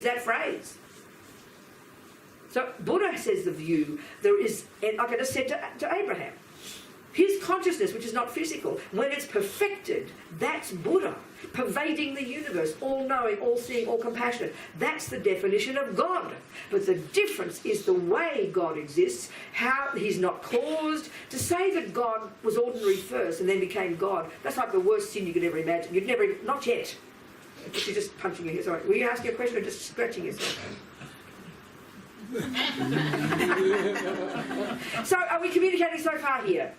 that phrase. So Buddha says the view, there is, and like I just said to Abraham, his consciousness, which is not physical, when it's perfected, that's Buddha, pervading the universe, all-knowing, all-seeing, all-compassionate. That's the definition of God. But the difference is the way God exists, how he's not caused. To say that God was ordinary first and then became God, that's like the worst sin you could ever imagine. You'd never, not yet. You're just punching your head. Sorry, were you asking a question or just scratching yourself? So are we communicating so far here?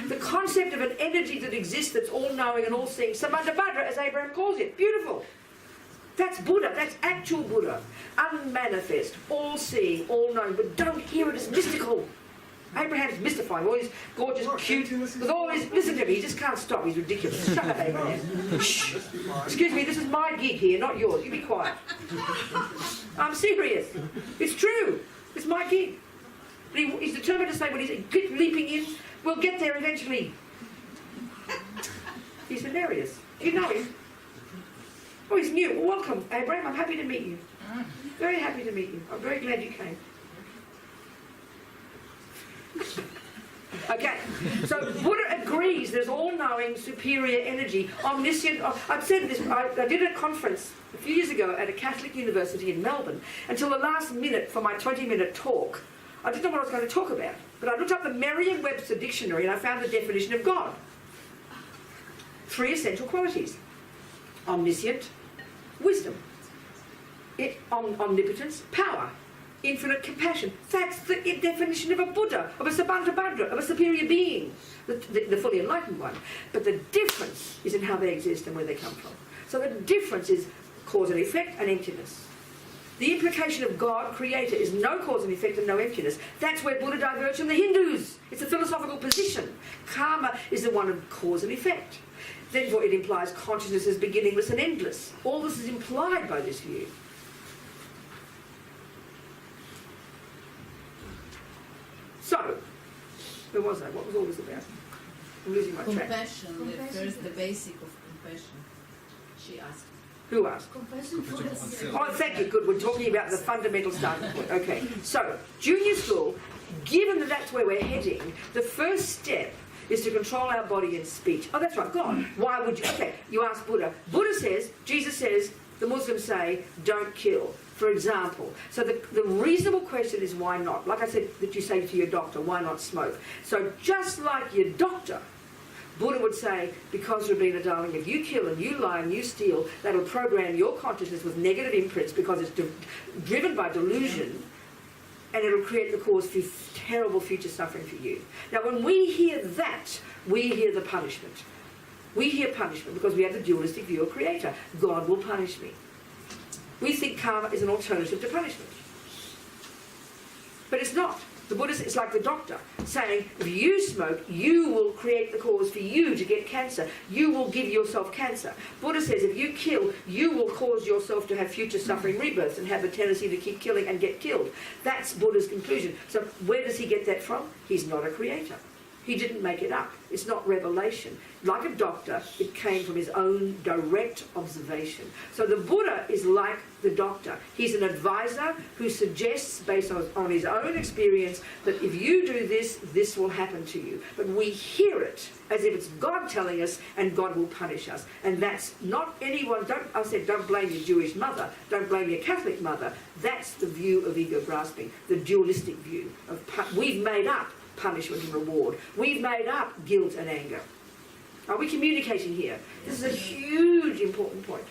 The concept of an energy that exists, that's all-knowing and all-seeing, Samantabhadra, as Abraham calls it. Beautiful. That's Buddha. That's actual Buddha. Unmanifest, all-seeing, all-knowing. But don't hear it as mystical. Abraham's mystifying. All his gorgeous, cute, with all his... Listen to me, he just can't stop. He's ridiculous. Shut up, Abraham. Shh. Excuse me, this is my gig here, not yours. You be quiet. I'm serious. It's true. It's my gig. But he's determined to say when he's leaping in, we'll get there eventually. He's hilarious. Do you know him? Oh, he's new. Well, welcome, Abraham. I'm happy to meet you. Very happy to meet you. I'm very glad you came. Okay, so Buddha agrees there's all-knowing, superior energy, omniscient. I've said this, I did a conference a few years ago at a Catholic university in Melbourne. Until the last minute for my 20-minute talk, I didn't know what I was going to talk about. But I looked up the Merriam-Webster dictionary and I found the definition of God. 3 essential qualities. Omniscient, wisdom. Omnipotence, power. Infinite compassion. That's the definition of a Buddha, of a Samantabhadra, of a superior being, the fully enlightened one. But the difference is in how they exist and where they come from. So the difference is cause and effect and emptiness. The implication of God, creator, is no cause and effect and no emptiness. That's where Buddha diverged from the Hindus. It's a philosophical position. Karma is the one of cause and effect. Therefore it implies consciousness is beginningless and endless. All this is implied by this view. So, where was I? What was all this about? I'm losing my track. Compassion refers the basic of compassion. She asked. Who asked? Compassion for yourself. Oh, thank you. Good. We're talking about the fundamental starting point. Okay. So, junior school, given that that's where we're heading, the first step is to control our body and speech. Oh, that's right. God. Why would you? Okay. You ask Buddha. Buddha says, Jesus says, the Muslims say, don't kill. For example, so the reasonable question is why not? Like I said, that you say to your doctor, why not smoke? So just like your doctor, Buddha would say, because Robina, darling, if you kill and you lie and you steal, that'll program your consciousness with negative imprints because it's driven by delusion, and it'll create the cause for terrible future suffering for you. Now, when we hear that, we hear the punishment. We hear punishment because we have the dualistic view of creator. God will punish me. We think karma is an alternative to punishment. But it's not. The Buddha says it's like the doctor saying, if you smoke, you will create the cause for you to get cancer. You will give yourself cancer. Buddha says if you kill, you will cause yourself to have future suffering rebirths and have the tendency to keep killing and get killed. That's Buddha's conclusion. So where does he get that from? He's not a creator. He didn't make it up. It's not revelation. Like a doctor, it came from his own direct observation. So the Buddha is like the doctor. He's an advisor who suggests, based on his own experience, that if you do this, this will happen to you. But we hear it as if it's God telling us, and God will punish us. And that's not anyone. I said, don't blame your Jewish mother. Don't blame your Catholic mother. That's the view of ego grasping, the dualistic view. We've made up punishment and reward. We've made up guilt and anger. Are we communicating here? This is a huge important point.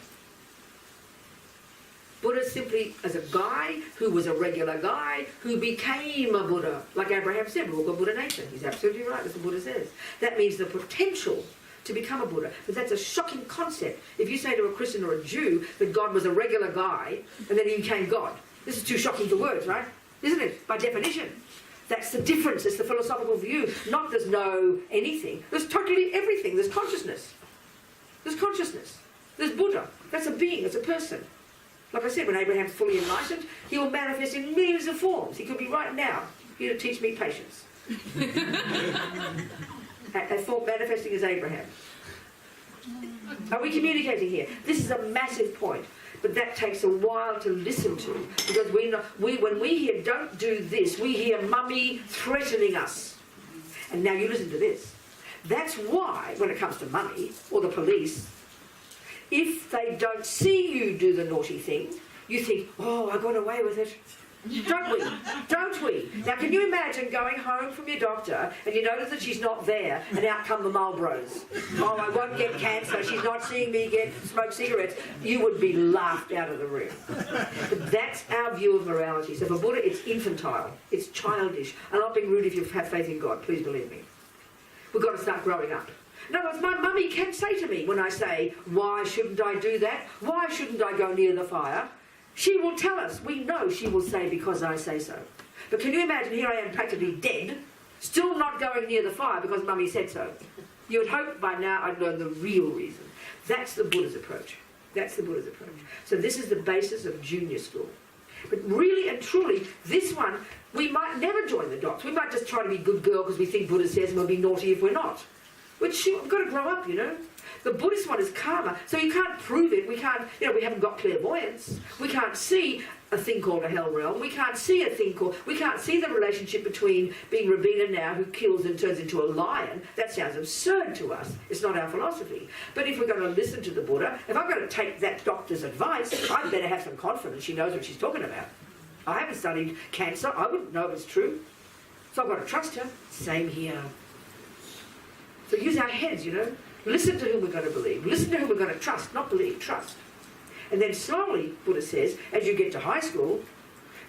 Buddha simply as a guy who was a regular guy who became a Buddha. Like Abraham said, we've all got Buddha nature. He's absolutely right, as the Buddha says. That means the potential to become a Buddha. But that's a shocking concept. If you say to a Christian or a Jew that God was a regular guy and then he became God, this is too shocking for words, right? Isn't it? By definition. That's the difference. It's the philosophical view. Not there's no anything. There's totally everything. There's consciousness. There's consciousness. There's Buddha. That's a being. It's a person. Like I said, when Abraham's fully enlightened, he will manifest in millions of forms. He could be right now here to teach me patience. A form manifesting as Abraham. Are we communicating here? This is a massive point. But that takes a while to listen to, because when we hear don't do this, we hear mummy threatening us. And now you listen to this. That's why, when it comes to mummy or the police, if they don't see you do the naughty thing, you think, oh, I got away with it. Don't we? Don't we? Now, can you imagine going home from your doctor and you notice that she's not there and out come the Marlboros? Oh, I won't get cancer. She's not seeing me smoke cigarettes. You would be laughed out of the room. But that's our view of morality. So for Buddha, it's infantile. It's childish. I'm not being rude if you have faith in God. Please believe me. We've got to start growing up. No, as my mummy can say to me when I say, why shouldn't I do that? Why shouldn't I go near the fire? She will tell us. We know she will say, because I say so. But can you imagine, here I am practically dead, still not going near the fire because mummy said so. You would hope by now I'd learn the real reason. That's the Buddha's approach. That's the Buddha's approach. So this is the basis of junior school. But really and truly, this one, we might never join the dots. We might just try to be good girl because we think Buddha says, and we'll be naughty if we're not. Which, we've got to grow up, you know. The Buddhist one is karma, so you can't prove it. We can't, we haven't got clairvoyance. We can't see a thing called a hell realm. We can't see a thing called, we can't see the relationship between being Robina now, who kills and turns into a lion. That sounds absurd to us. It's not our philosophy. But if we're going to listen to the Buddha, if I'm going to take that doctor's advice, I'd better have some confidence she knows what she's talking about. I haven't studied cancer. I wouldn't know if it's true. So I've got to trust her. Same here. So use our heads, Listen to whom we're going to believe. Listen to whom we're going to trust, not believe, trust. And then slowly, Buddha says, as you get to high school,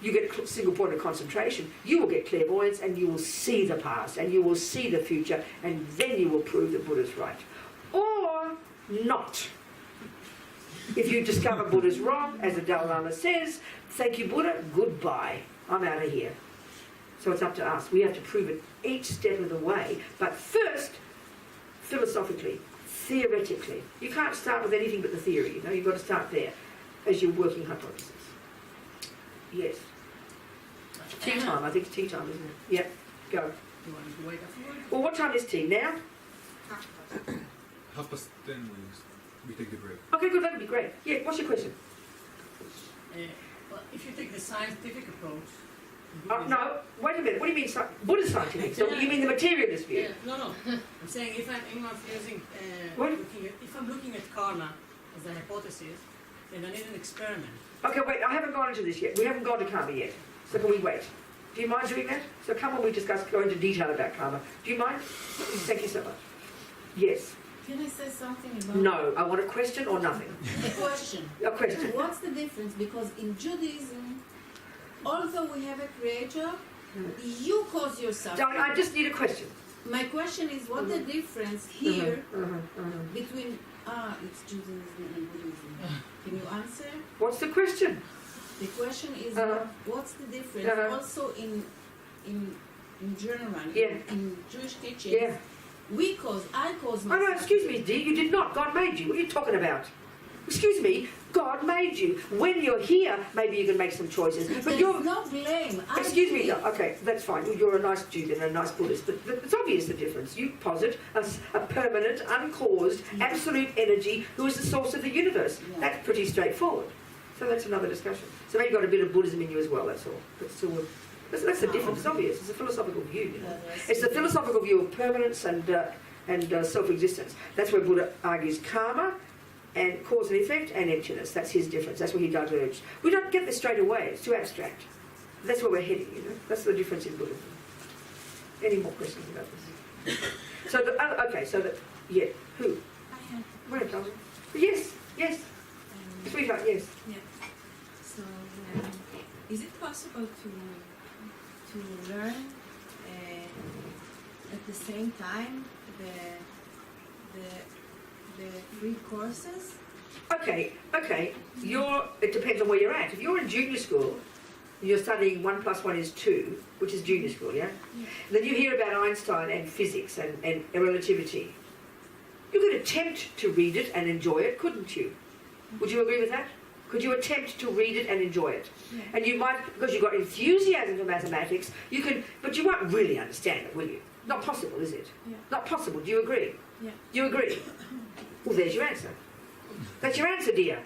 you get single point of concentration, you will get clairvoyance and you will see the past and you will see the future, and then you will prove that Buddha's right. Or not. If you discover Buddha's wrong, as the Dalai Lama says, thank you, Buddha, goodbye. I'm out of here. So it's up to us. We have to prove it each step of the way. But first, philosophically, theoretically. You can't start with anything but the theory, you've got to start there as your working hypothesis. Yes. Tea time, I think it's tea time, isn't it? Yep, go. You want to wake up for it? Well, what time is tea now? 10:30 we take the break. Okay, good, that'd be great. Yeah, what's your question? Well, if you take the scientific approach... No, wait a minute, what do you mean Buddhist scientific? So you mean the materialist view? Yeah, no. I'm saying if I'm looking at karma as a hypothesis, then I need an experiment. Okay, wait, I haven't gone into this yet. We haven't gone to karma yet. So can we wait? Do you mind doing that? So come on, we go into detail about karma. Do you mind? Thank you so much. Yes. Can I say something about... No, I want a question or nothing. A question. A question. What's the difference? Because in Judaism, although we have a creator, you cause yourself. I just need a question. My question is, what's the difference here between... it's Judaism and Buddhism. Can you answer? What's the question? The question is, what's the difference? Also in general, in Jewish teachings, I cause myself. Oh no, excuse me, Dee, you did not. God made you. What are you talking about? Excuse me, God made you. When you're here, maybe you can make some choices. But There's no blame. Excuse me, okay, that's fine. You're a nice Jew and a nice Buddhist, but it's obvious the difference. You posit a permanent, uncaused, absolute energy who is the source of the universe. Yeah. That's pretty straightforward. So that's another discussion. So maybe you've got a bit of Buddhism in you as well, that's all. But still, that's the difference. It's obvious. It's a philosophical view. It's the philosophical view of permanence and self-existence. That's where Buddha argues karma and cause and effect and emptiness. That's his difference. That's where he diverged. We don't get this straight away. It's too abstract. That's where we're heading, That's the difference in Buddhism. Any more questions about this? So, who? I have. Where, darling? Yes. Sweetheart, yes. Yeah. So, is it possible to learn at the same time the three courses? Okay. It depends on where you're at. If you're in junior school, you're studying 1 + 1 is 2, which is junior school, yeah? Then you hear about Einstein and physics and relativity. You could attempt to read it and enjoy it, couldn't you? Would you agree with that? Could you attempt to read it and enjoy it? Yeah. And you might, because you've got enthusiasm for mathematics, but you won't really understand it, will you? Not possible, is it? Yeah. Not possible. Do you agree? Yeah. You agree? Well, there's your answer. That's your answer, dear.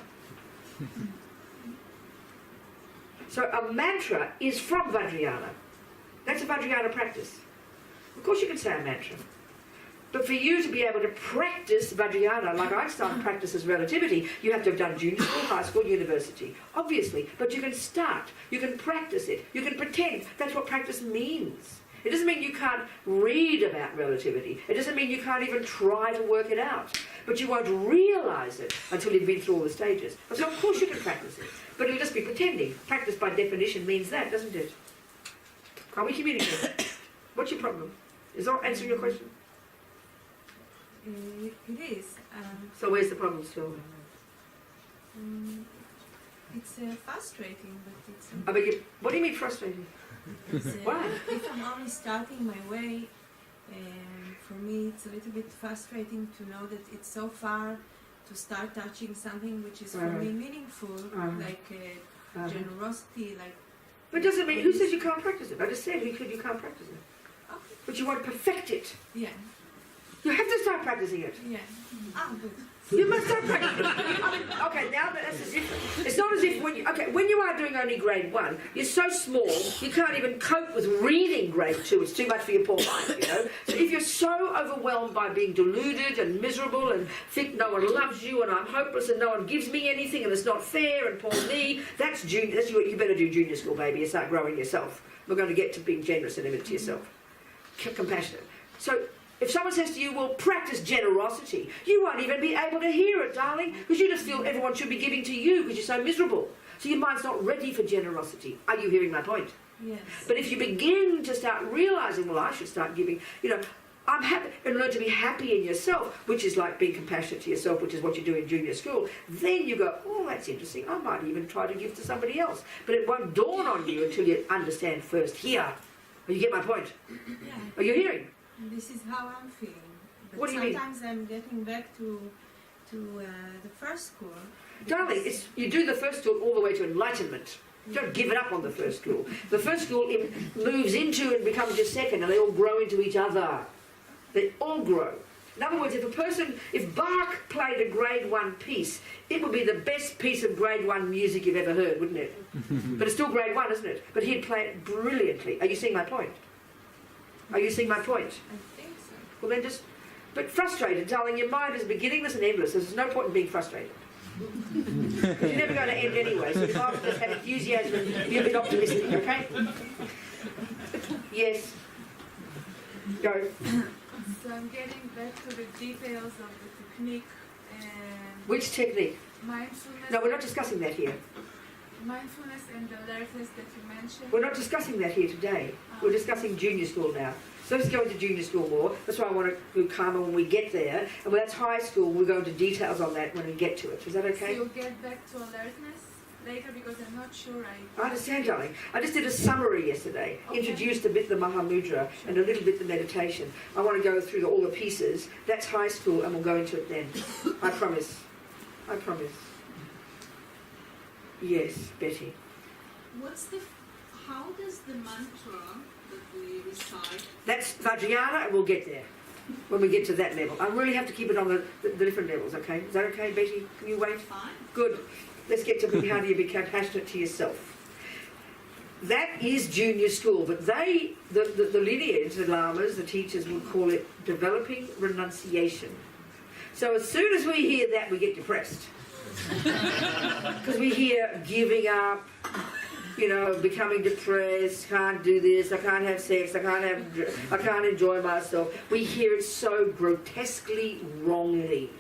So a mantra is from Vajrayana. That's a Vajrayana practice. Of course you can say a mantra. But for you to be able to practice Vajrayana, like Einstein practices relativity, you have to have done junior school, high school, university. Obviously. But you can start. You can practice it. You can pretend. That's what practice means. It doesn't mean you can't read about relativity. It doesn't mean you can't even try to work it out. But you won't realise it until you've been through all the stages. And so of course you can practice it. But it'll just be pretending. Practice by definition means that, doesn't it? Can't we communicate? What's your problem? Is that answering your question? It is. So where's the problem still? It's frustrating, but it's. I beg your, what do you mean frustrating? It's, Why? if I'm only starting my way, for me it's a little bit frustrating to know that it's so far to start touching something which is for me meaningful, like generosity, like. But it doesn't mean, who says you can't practice it? I just said you can't practice it. Okay. But you want to perfect it. Yeah. You have to start practicing it. Yeah. Good. You must start practicing it. Okay, now that's as if, it's not as if when you are doing only grade 1, you're so small, you can't even cope with reading grade 2. It's too much for your poor mind, you know. So if you're so overwhelmed by being deluded and miserable and think no one loves you and I'm hopeless and no one gives me anything and it's not fair and poor me, that's junior. That's what you better do junior school, baby, and start growing yourself. We're going to get to being generous in a minute to yourself. Compassionate. So if someone says to you, well, practice generosity, you won't even be able to hear it, darling, because you just feel everyone should be giving to you because you're so miserable. So your mind's not ready for generosity. Are you hearing my point? Yes. But if you begin to start realising, well, I should start giving, you know, I'm happy, and learn to be happy in yourself, which is like being compassionate to yourself, which is what you do in junior school, then you go, oh, that's interesting, I might even try to give to somebody else. But it won't dawn on you until you understand first here. You get my point? Yeah. Are you hearing? This is how I'm feeling. But What do you mean? sometimes I'm getting back to the first school. Darling, you do the first school all the way to enlightenment. Don't give it up on the first school. The first school moves into and becomes your second, and they all grow into each other. They all grow. In other words, if Bach played a grade 1 piece, it would be the best piece of grade 1 music you've ever heard, wouldn't it? But it's still grade 1, isn't it? But he'd play it brilliantly. Are you seeing my point? Are you seeing my point? I think so. Well then but frustrated, darling, your mind is beginningless and endless. There's no point in being frustrated. Because you're never going to end anyway, so you might as well just have enthusiasm and be a bit optimistic, okay? Yes. Go. So I'm getting back to the details of the technique and Which technique? mindfulness. No, we're not discussing that here. Mindfulness and alertness that you mentioned. We're not discussing that here today. We're discussing junior school now. So let's go into junior school more. That's why I want to do karma when we get there. And when that's high school, we'll go into details on that when we get to it. Is that So okay? you'll get back to alertness later because I'm not sure I understand, darling. I just did a summary yesterday, introduced a bit the Mahamudra and a little bit the meditation. I want to go through all the pieces. That's high school, and we'll go into it then. I promise. I promise. Yes, Betty. How does the mantra that we recite? That's Vajrayana, and we'll get there when we get to that level. I really have to keep it on the different levels, okay? Is that okay, Betty? Can you wait? Fine. Good. Let's get to how do you become passionate to yourself. That is junior school, but the lineage, the lamas, the teachers would call it developing renunciation. So as soon as we hear that, we get depressed. Because we hear giving up, you know, becoming depressed, can't do this, I can't have sex, I can't enjoy myself. We hear it so grotesquely wrongly.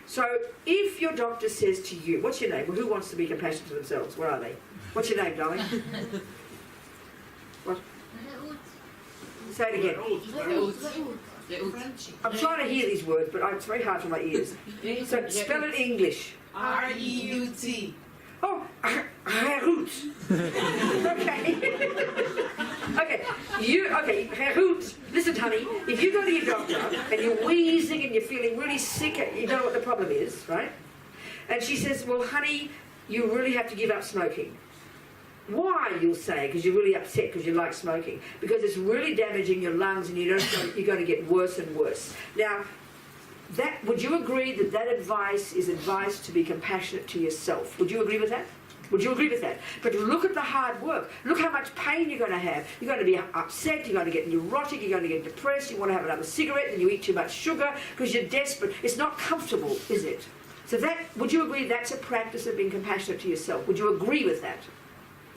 So if your doctor says to you, what's your name? Well, who wants to be compassionate to themselves? Where are they? What's your name, darling? What? Say it again. I'm trying to hear these words, but it's very hard for my ears. So spell it in English. R-E-U-T. Oh, Herut. Okay. Okay, Herut. Listen, honey, if you go to your doctor and you're wheezing and you're feeling really sick, you know what the problem is, right? And she says, well, honey, you really have to give up smoking. Why, you'll say, because you're really upset because you like smoking. Because it's really damaging your lungs and you're going to get worse and worse. Now, would you agree that advice is advice to be compassionate to yourself? Would you agree with that? Would you agree with that? But look at the hard work. Look how much pain you're going to have. You're going to be upset, you're going to get neurotic, you're going to get depressed, you want to have another cigarette, and you eat too much sugar because you're desperate. It's not comfortable, is it? So that, would you agree that's a practice of being compassionate to yourself? Would you agree with that?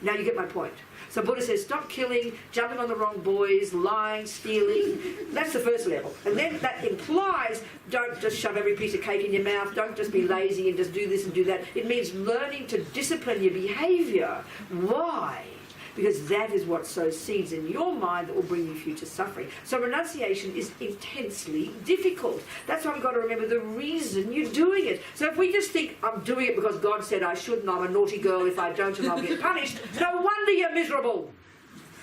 Now you get my point. So Buddha says, stop killing, jumping on the wrong boys, lying, stealing. That's the first level. And then that implies don't just shove every piece of cake in your mouth, don't just be lazy and just do this and do that. It means learning to discipline your behaviour. Why? Because that is what sows seeds in your mind that will bring you future suffering. So renunciation is intensely difficult. That's why we've got to remember the reason you're doing it. So if we just think, I'm doing it because God said I shouldn't, I'm a naughty girl, if I don't and I'll get punished, no wonder you're miserable.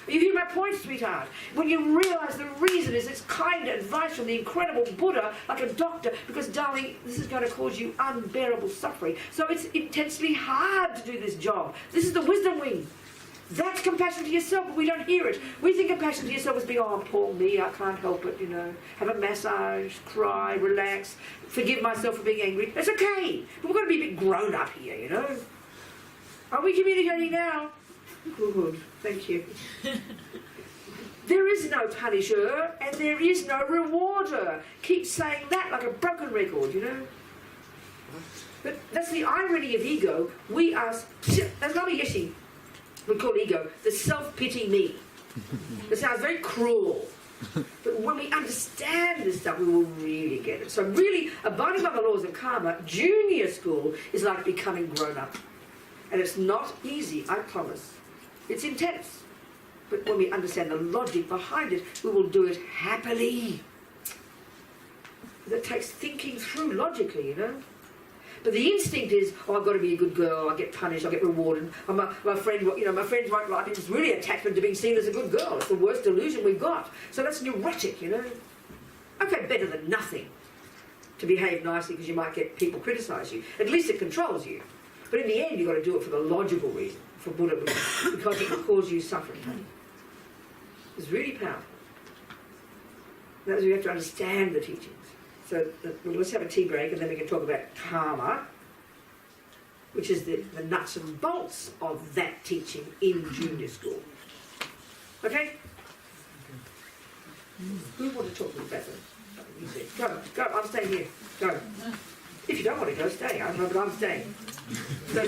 You hear my point, sweetheart? When you realise the reason is it's kind advice from the incredible Buddha, like a doctor, because, darling, this is going to cause you unbearable suffering. So it's intensely hard to do this job. This is the wisdom wing. That's compassion to yourself, but we don't hear it. We think compassion to yourself is being, oh, poor me, I can't help it, you know. Have a massage, cry, relax, forgive myself for being angry. That's okay, but we've got to be a bit grown up here, you know. Are we communicating now? Good, thank you. There is no punisher and there is no rewarder. Keep saying that like a broken record, you know. But that's the irony of ego. We are, that's not a yeshy. We call ego the self-pity me. It sounds very cruel. But when we understand this stuff, we will really get it. So really, abiding by the laws of karma, junior school is like becoming grown up. And it's not easy, I promise. It's intense. But when we understand the logic behind it, we will do it happily. That takes thinking through logically, you know. But the instinct is, oh, I've got to be a good girl, I get punished, I get rewarded. My friend, you know, my friends won't like it. It's really attachment to being seen as a good girl. It's the worst delusion we've got. So that's neurotic, you know. Okay, better than nothing to behave nicely because you might get people criticise you. At least it controls you. But in the end, you've got to do it for the logical reason, for Buddha, because it will cause you suffering. It's really powerful. That's why you have to understand the teachings. So let's have a tea break and then we can talk about karma, which is the nuts and bolts of that teaching in junior school. Okay? Who want to talk about that? You said, go, I'm staying here. Go. If you don't want to go, stay. But I'm staying. So